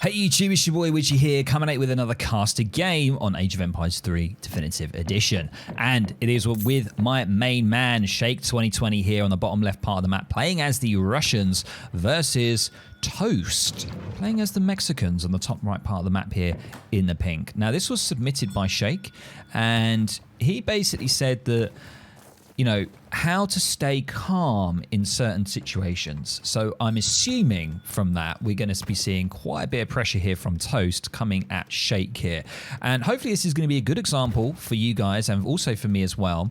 Hey YouTube, it's your boy Widgie here, coming out with another casted game on Age of Empires 3 Definitive Edition. And it is with my main man, Shake 2020 here on the bottom left part of the map, playing as the Russians versus Toast, playing as the Mexicans on the top right part of the map here in the pink. Now this was submitted by Shake, and he basically said that, you know, how to stay calm in certain situations. So I'm assuming from that we're going to be seeing quite a bit of pressure here from Toast coming at Shake here. And hopefully this is going to be a good example for you guys and also for me as well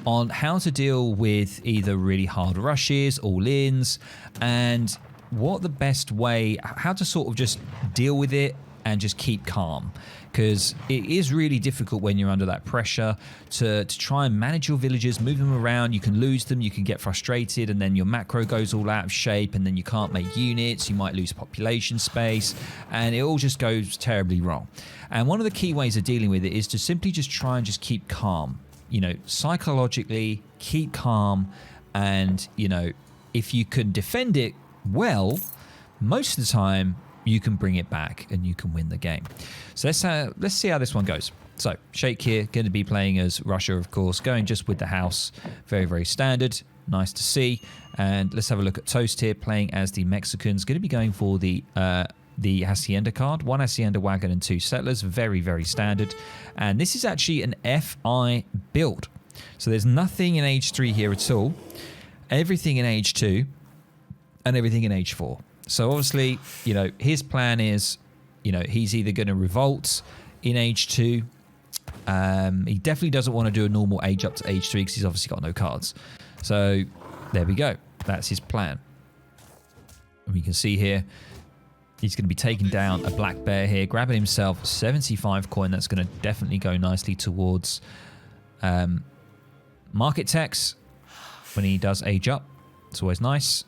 on how to deal with either really hard rushes, all-ins, and what the best way, how to sort of just deal with it and just keep calm. Because it is really difficult when you're under that pressure to try and manage your villagers, move them around. You can lose them, you can get frustrated, and then your macro goes all out of shape, and then you can't make units, you might lose population space, and it all just goes terribly wrong. And one of the key ways of dealing with it is to simply just try and just keep calm. You know, psychologically, keep calm, and, you know, if you can defend it well, most of the time, you can bring it back and you can win the game. So let's see how this one goes. So Shake here, going to be playing as Russia, of course, going just with the house. Very, very standard. Nice to see. And let's have a look at Toast here, playing as the Mexicans. Going to be going for the Hacienda card. 1 Hacienda wagon and 2 settlers. Very, very standard. And this is actually an FI build. So there's nothing in Age 3 here at all. Everything in Age 2 and everything in Age 4. So obviously, you know, his plan is, you know, he's either going to revolt in Age 2. He definitely doesn't want to do a normal age up to Age 3 because he's obviously got no cards. So there we go. That's his plan. And we can see here, he's going to be taking down a black bear here, grabbing himself 75 coin. That's going to definitely go nicely towards market tax when he does age up. It's always nice.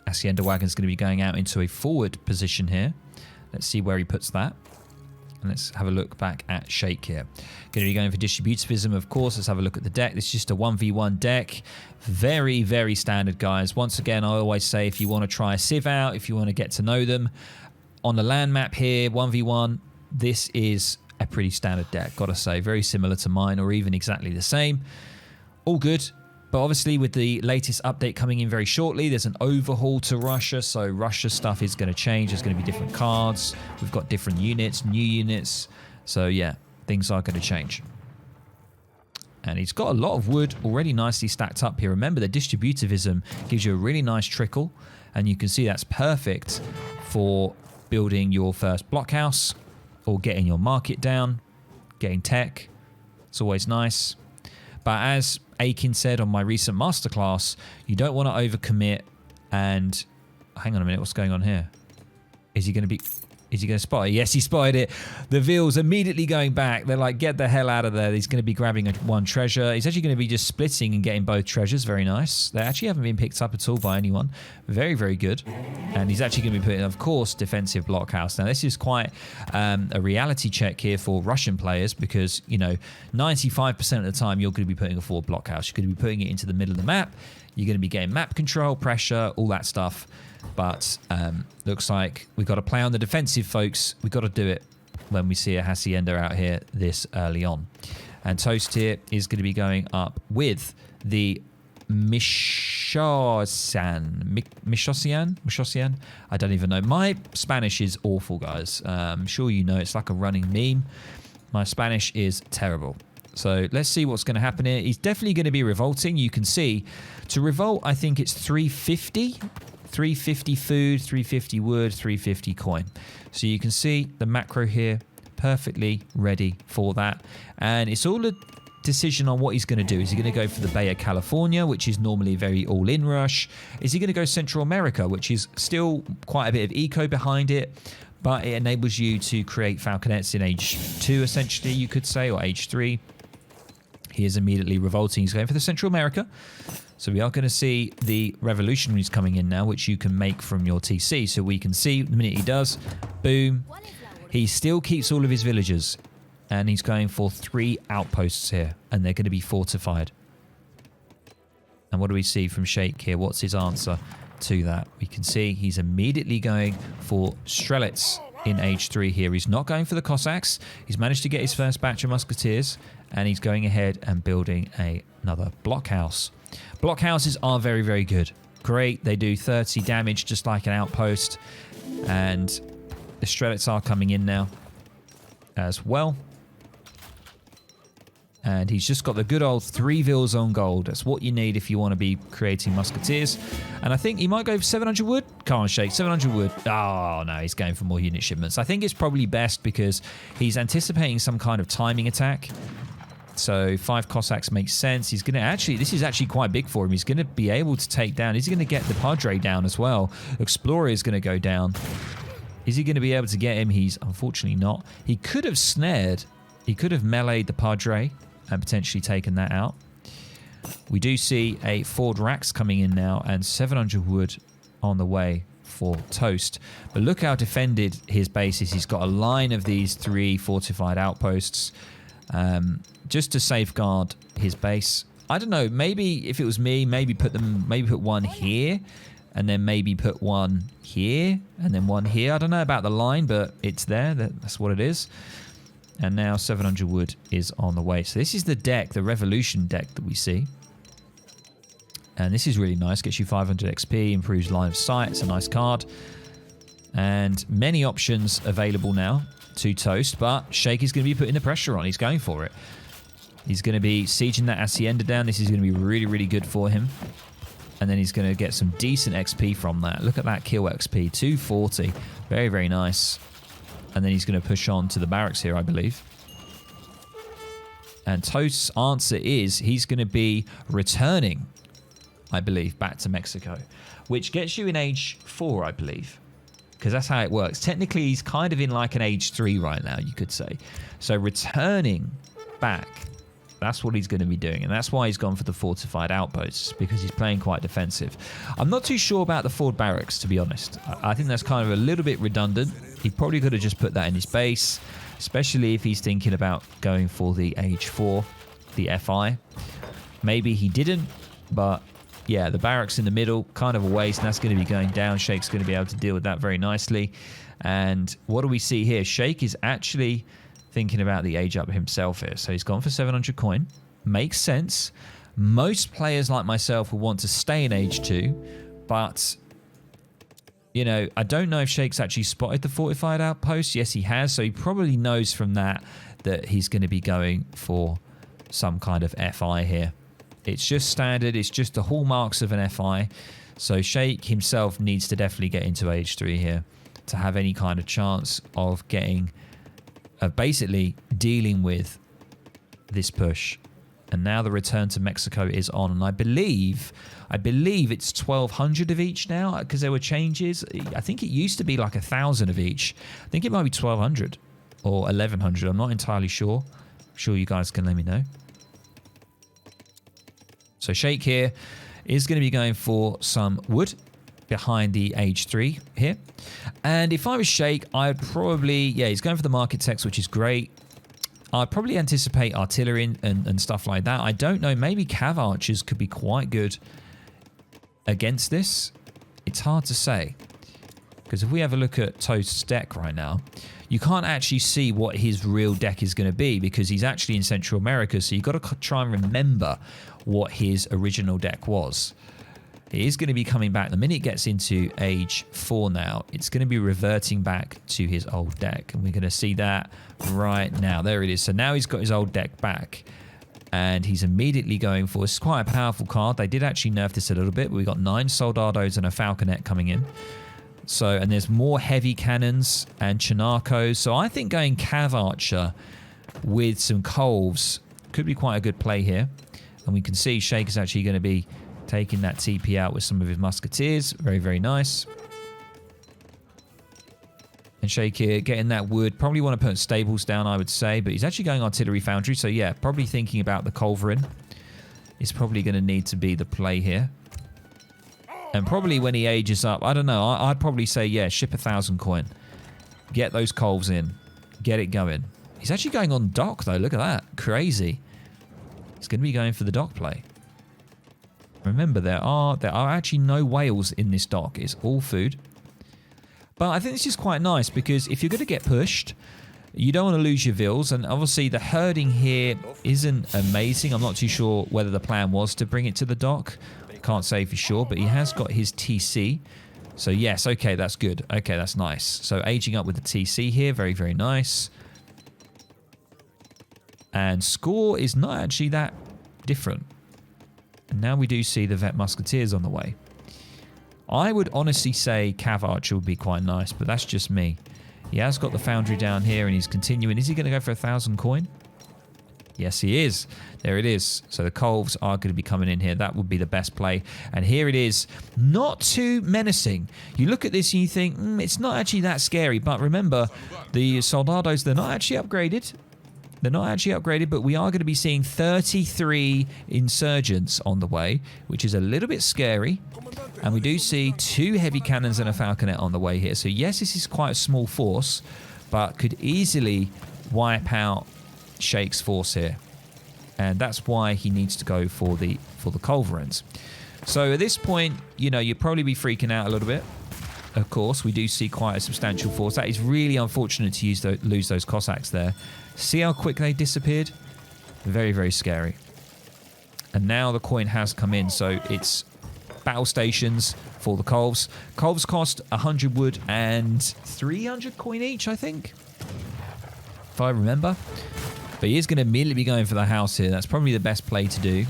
Hacienda Wagon's going to be going out into a forward position here. Let's see where he puts that. And let's have a look back at Shake here. Going to be going for distributivism, of course. Let's have a look at the deck. This is just a 1v1 deck. Very, very standard, guys. Once again, I always say if you want to try a Civ out, if you want to get to know them, on the land map here, 1v1, this is a pretty standard deck, got to say. Very similar to mine, or even exactly the same. All good. But obviously with the latest update coming in very shortly, there's an overhaul to Russia. So Russia stuff is going to change. There's going to be different cards. We've got different units, new units. So yeah, things are going to change. And he's got a lot of wood already nicely stacked up here. Remember, the distributivism gives you a really nice trickle. And you can see that's perfect for building your first blockhouse or getting your market down, getting tech. It's always nice. But as Aiken said on my recent masterclass, you don't want to overcommit. And hang on a minute, what's going on here? Is he going to spot it? Yes, he spotted it. The Veals immediately going back. They're like, get the hell out of there. He's going to be grabbing one treasure. He's actually going to be just splitting and getting both treasures. Very nice. They actually haven't been picked up at all by anyone. Very, very good. And he's actually going to be putting, of course, defensive blockhouse. Now, this is quite a reality check here for Russian players because, you know, 95% of the time you're going to be putting a forward blockhouse. You're going to be putting it into the middle of the map. You're going to be getting map control, pressure, all that stuff. But looks like we've got to play on the defensive, folks. We've got to do it when we see a Hacienda out here this early on. And Toast here is going to be going up with the Michosian. I don't even know. My Spanish is awful, guys. I'm sure you know it's like a running meme. My Spanish is terrible. So let's see what's going to happen here. He's definitely going to be revolting. You can see to revolt, I think it's 350. 350 food, 350 wood, 350 coin. So you can see the macro here perfectly ready for that. And it's all a decision on what he's going to do. Is he going to go for the Bay of California, which is normally a very all-in rush? Is he going to go Central America, which is still quite a bit of eco behind it, but it enables you to create falconets in Age 2, essentially, you could say, or Age 3. He is immediately revolting. He's going for the Central America. So we are going to see the revolutionaries coming in now, which you can make from your TC. So we can see the minute he does, boom, he still keeps all of his villagers. And he's going for 3 outposts here. And they're going to be fortified. And what do we see from Shake here? What's his answer to that? We can see he's immediately going for Strelitz. in age 3 here. He's not going for the Cossacks. He's managed to get his first batch of musketeers, and he's going ahead and building another blockhouse. Blockhouses are very, very good. Great. They do 30 damage just like an outpost, and the Strelets are coming in now as well. And he's just got the good old 3 vils on gold. That's what you need if you want to be creating musketeers. And I think he might go for 700 wood. Come on, Shake, 700 wood. Oh, no, he's going for more unit shipments. I think it's probably best because he's anticipating some kind of timing attack. So 5 Cossacks makes sense. He's going to actually, this is actually quite big for him. He's going to be able to take down, is he going to get the Padre down as well? Explorer is going to go down. Is he going to be able to get him? He's unfortunately not. He could have snared. He could have meleeed the Padre and potentially taken that out. We do see a Ford Rax coming in now and 700 wood on the way for Toast. But look how defended his base is. He's got a line of these 3 fortified outposts just to safeguard his base. I don't know, maybe if it was me, maybe put one here and then maybe put one here and then one here. I don't know about the line, but it's there. That's what it is. And now 700 wood is on the way. So this is the deck, the Revolution deck that we see. And this is really nice. Gets you 500 XP, improves line of sight. It's a nice card. And many options available now to Toast. But Shake is going to be putting the pressure on. He's going for it. He's going to be sieging that Hacienda down. This is going to be really, really good for him. And then he's going to get some decent XP from that. Look at that kill XP, 240. Very, very nice. And then he's going to push on to the barracks here, I believe. And Toast's answer is he's going to be returning, I believe, back to Mexico, which gets you in age 4, I believe, because that's how it works. Technically, he's kind of in like an age 3 right now, you could say. So returning back, that's what he's going to be doing. And that's why he's gone for the fortified outposts, because he's playing quite defensive. I'm not too sure about the Ford barracks, to be honest. I think that's kind of a little bit redundant. He probably could have just put that in his base, especially if he's thinking about going for the age 4, the FI. Maybe he didn't, but yeah, the barracks in the middle, kind of a waste, and that's going to be going down. Shake's going to be able to deal with that very nicely. And what do we see here? Shake is actually thinking about the age up himself here. So he's gone for 700 coin. Makes sense. Most players like myself will want to stay in age 2, but you know, I don't know if Shake's actually spotted the fortified outpost. Yes, he has. So he probably knows from that he's going to be going for some kind of FI here. It's just standard. It's just the hallmarks of an FI. So Shake himself needs to definitely get into age 3 here to have any kind of chance of getting, basically dealing with this push. And now the return to Mexico is on. And I believe it's 1,200 of each now because there were changes. I think it used to be like 1,000 of each. I think it might be 1,200 or 1,100. I'm not entirely sure. I'm sure you guys can let me know. So Shake here is going to be going for some wood behind the age 3 here. And if I was Shake, I'd probably, yeah, he's going for the market text, which is great. I'd probably anticipate artillery and stuff like that. I don't know. Maybe cav archers could be quite good against this. It's hard to say. Because if we have a look at Toast's deck right now, you can't actually see what his real deck is going to be because he's actually in Central America. So you've got to try and remember what his original deck was. It is going to be coming back. The minute it gets into age 4 now, it's going to be reverting back to his old deck. And we're going to see that right now. There it is. So now he's got his old deck back. And he's immediately going for... It's quite a powerful card. They did actually nerf this a little bit. But we've got 9 Soldados and a Falconet coming in. So, and there's more heavy cannons and Chinacos. So I think going Cav Archer with some Colves could be quite a good play here. And we can see Shake is actually going to be taking that TP out with some of his musketeers. Very, very nice. And Shake here getting that wood. Probably want to put stables down, I would say. But he's actually going artillery foundry. So yeah, probably thinking about the culverin is probably going to need to be the play here. And probably when he ages up, I don't know. I'd probably say, yeah, ship 1,000 coin. Get those colves in. Get it going. He's actually going on dock, though. Look at that. Crazy. He's going to be going for the dock play. Remember, there are actually no whales in this dock. It's all food. But I think this is quite nice because if you're going to get pushed, you don't want to lose your vills. And obviously the herding here isn't amazing. I'm not too sure whether the plan was to bring it to the dock. Can't say for sure, but he has got his TC. So yes, okay, that's good. Okay, that's nice. So aging up with the TC here, very, very nice. And score is not actually that different. And now we do see the Vet Musketeers on the way. I would honestly say Cav Archer would be quite nice, but that's just me. He has got the Foundry down here and he's continuing. Is he going to go for 1,000 coin? Yes, he is. There it is. So the Colves are going to be coming in here. That would be the best play. And here it is. Not too menacing. You look at this and you think, it's not actually that scary. But remember, the Soldados, they're not actually upgraded. They're not actually upgraded, but we are going to be seeing 33 insurgents on the way, which is a little bit scary. And we do see 2 heavy cannons and a falconet on the way here. So yes, this is quite a small force, but could easily wipe out Shake's force here. And that's why he needs to go for the culverins. So at this point, you know, you'd probably be freaking out a little bit. Of course, we do see quite a substantial force. That is really unfortunate to lose those Cossacks there. See how quick they disappeared? Very, very scary. And now the coin has come in, so it's battle stations for the Colves. Colves cost 100 wood and 300 coin each, I think, if I remember. But he is going to immediately be going for the house here. That's probably the best play to do.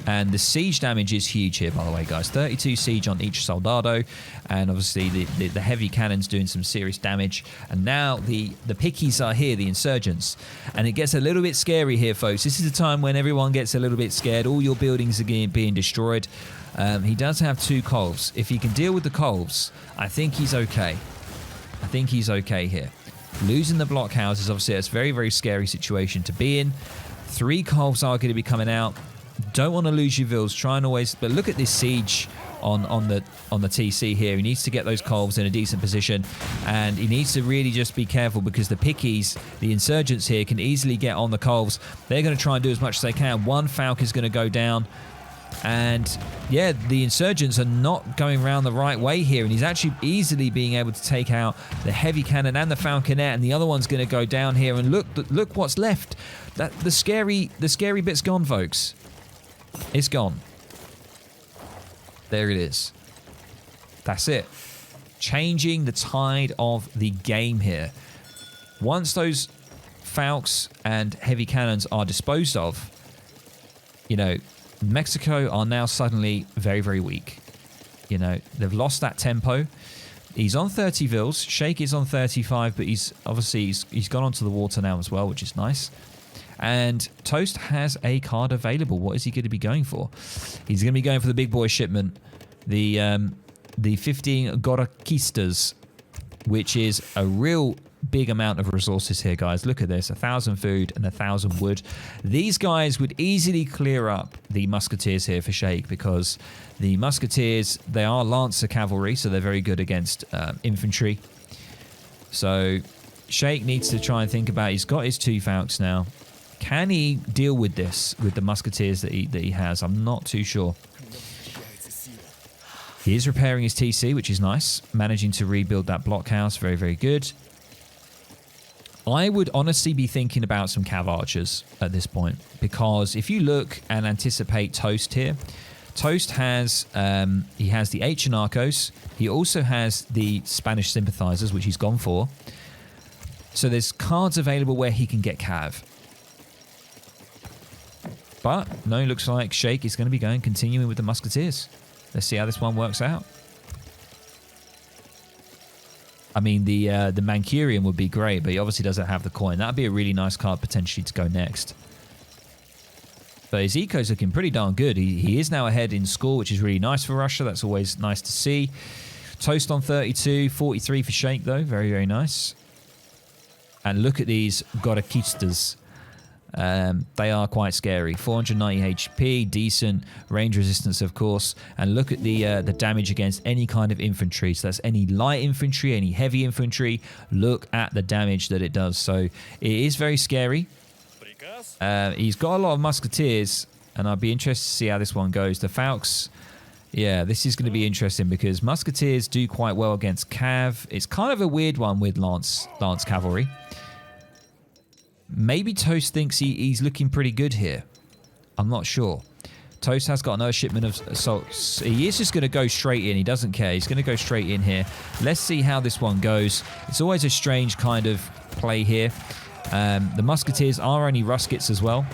And the siege damage is huge here, by the way, guys. 32 siege on each Soldado. And obviously the heavy cannons doing some serious damage. And now the pickies are here, the insurgents. And it gets a little bit scary here, folks. This is a time when everyone gets a little bit scared. All your buildings are being destroyed. He does have 2 Colves. If he can deal with the Colves, I think he's okay. I think he's okay here. Losing the blockhouses, obviously, that's a very, very scary situation to be in. 3 Colves are going to be coming out. Don't want to lose your vills. Try and always... But look at this siege on the TC here. He needs to get those Colves in a decent position. And he needs to really just be careful because the pickies, the insurgents here, can easily get on the Colves. They're going to try and do as much as they can. 1 Falcon is going to go down. And yeah, the insurgents are not going around the right way here, and he's actually easily being able to take out the heavy cannon and the falconet, and the other one's going to go down here. And look what's left. The scary bit's gone, folks. It's gone. There it is. That's it. Changing the tide of the game here. Once those falcons and heavy cannons are disposed of, you know, Mexico are now suddenly very, very weak. You know, they've lost that tempo. He's on 30 vills. Shake is on 35, but he's gone onto the water now as well, which is nice. And Toast has a card available. What is he going to be going for? He's going to be going for the big boy shipment, the 15 Gorakistas, which is a real big amount of resources here, guys. Look at this, 1,000 food and 1,000 wood. These guys would easily clear up the musketeers here for Shake, because the musketeers, they are lancer cavalry, so they're very good against infantry. So Shake needs to try and think about, he's got his 2 falcons now. Can he deal with this, with the musketeers that he has? I'm not too sure. He is repairing his TC, which is nice. Managing to rebuild that blockhouse, very, very good. I would honestly be thinking about some Cav Archers at this point, because if you look and anticipate Toast here, Toast has he has the H Anarchos. He also has the Spanish Sympathizers, which he's gone for. So there's cards available where he can get Cav. But no, looks like Shake is going to be continuing with the Musketeers. Let's see how this one works out. I mean, the Mancurian would be great, but he obviously doesn't have the coin. That would be a really nice card potentially to go next. But his eco's looking pretty darn good. He is now ahead in score, which is really nice for Russia. That's always nice to see. Toast on 32, 43 for Shake, though. Very, very nice. And look at these Gorakistas. They are quite scary. 490 HP, decent range resistance, of course. And look at the damage against any kind of infantry. So that's any light infantry, any heavy infantry. Look at the damage that it does. So it is very scary. He's got a lot of musketeers, and I'd be interested to see how this one goes. The Falcons, Yeah, this is going to be interesting because Musketeers do quite well against Cav. It's kind of a weird one with Lance Cavalry. Maybe Toast thinks he's looking pretty good here. I'm not sure. Toast has got another shipment of assaults. He is just going to go straight in. He doesn't care. He's going to go straight in here. Let's see how this one goes. It's always a strange kind of play here. The Musketeers are only Ruskets as well.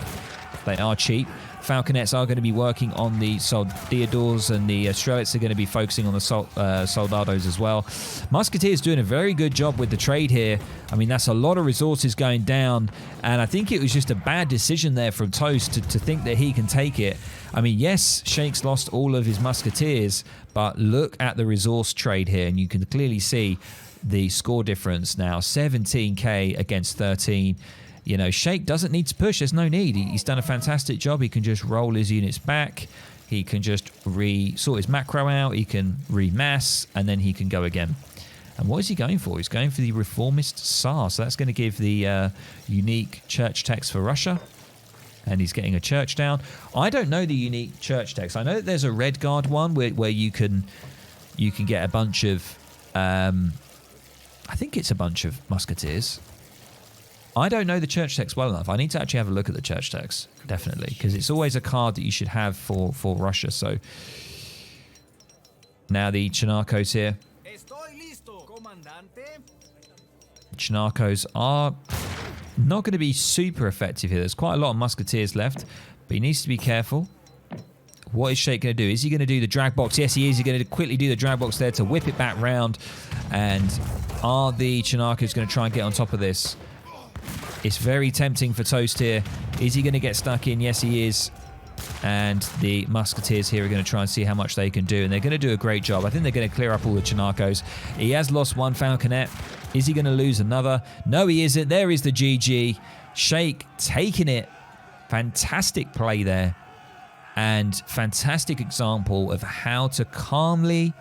They are cheap. Falconets are going to be working on the Soldiadors, and the Strelets are going to be focusing on the Soldados as well. Musketeers doing a very good job with the trade here. I mean, that's a lot of resources going down, and I think it was just a bad decision there from Toast to think that he can take it. I mean, yes, Shake's lost all of his Musketeers, but look at the resource trade here, and you can clearly see the score difference now. 17k against 13. You know, Shake doesn't need to push. There's no need. He's done a fantastic job. He can just roll his units back. He can just sort his macro out. He can remass, and then he can go again. And what is he going for? He's going for the Reformist Tsar. So that's going to give the unique church text for Russia. And he's getting a church down. I don't know the unique church text. I know that there's a Red Guard one where you can get a bunch of... I think it's a bunch of Musketeers. I don't know the church text well enough. I need to actually have a look at the church text, definitely, because it's always a card that you should have for Russia. So now the Chinarcos here. Chinarcos are not going to be super effective here. There's quite a lot of Musketeers left, but he needs to be careful. What is Shake going to do? Is he going to do the drag box? Yes, he is. He's going to quickly do the drag box there to whip it back round. And are the Chinarcos going to try and get on top of this? It's very tempting for Toast here. Is he going to get stuck in? Yes, he is. And the Musketeers here are going to try and see how much they can do. And they're going to do a great job. I think they're going to clear up all the Chinarcos. He has lost one Falconet. Is he going to lose another? No, he isn't. There is the GG. Shake taking it. Fantastic play there. And fantastic example of how to calmly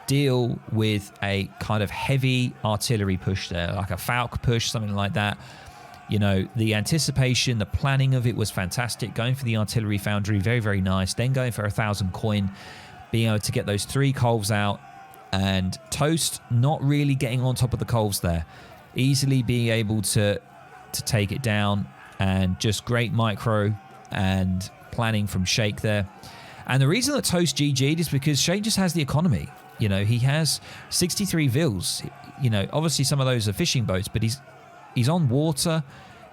deal with a kind of heavy artillery push there. Like a Falk push, something like that. You know, the anticipation, the planning of it was fantastic. Going for the artillery foundry, very, very nice. Then going for 1,000 coin, being able to get those 3 Colves out. And Toast not really getting on top of the Colves there. Easily being able to take it down. And just great micro and planning from Shake there. And the reason that Toast GG'd is because Shake just has the economy. You know, he has 63 Vils. You know, obviously some of those are fishing boats, but he's on water.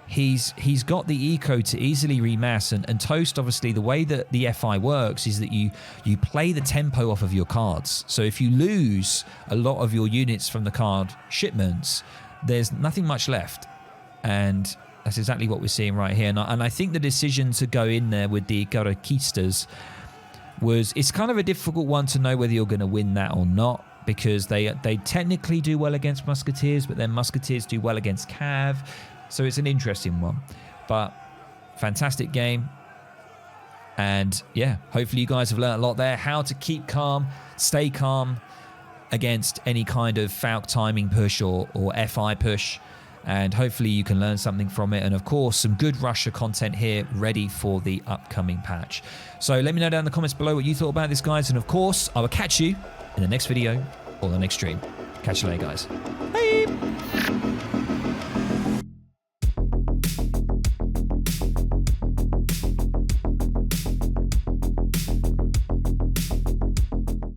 He's got the eco to easily remass, and Toast, obviously, the way that the FI works is that you play the tempo off of your cards. So if you lose a lot of your units from the card shipments, there's nothing much left. And that's exactly what we're seeing right here. And I think the decision to go in there with the Garakistas it's kind of a difficult one to know whether you're going to win that or not, because they technically do well against Musketeers, but then Musketeers do well against Cav. So it's an interesting one. But fantastic game. And yeah, hopefully you guys have learned a lot there. How to keep calm, stay calm against any kind of Falk timing push or FI push. And hopefully you can learn something from it. And of course, some good Russia content here ready for the upcoming patch. So let me know down in the comments below what you thought about this, guys. And of course, I will catch you in the next video or the next stream. Catch you later, guys. Bye.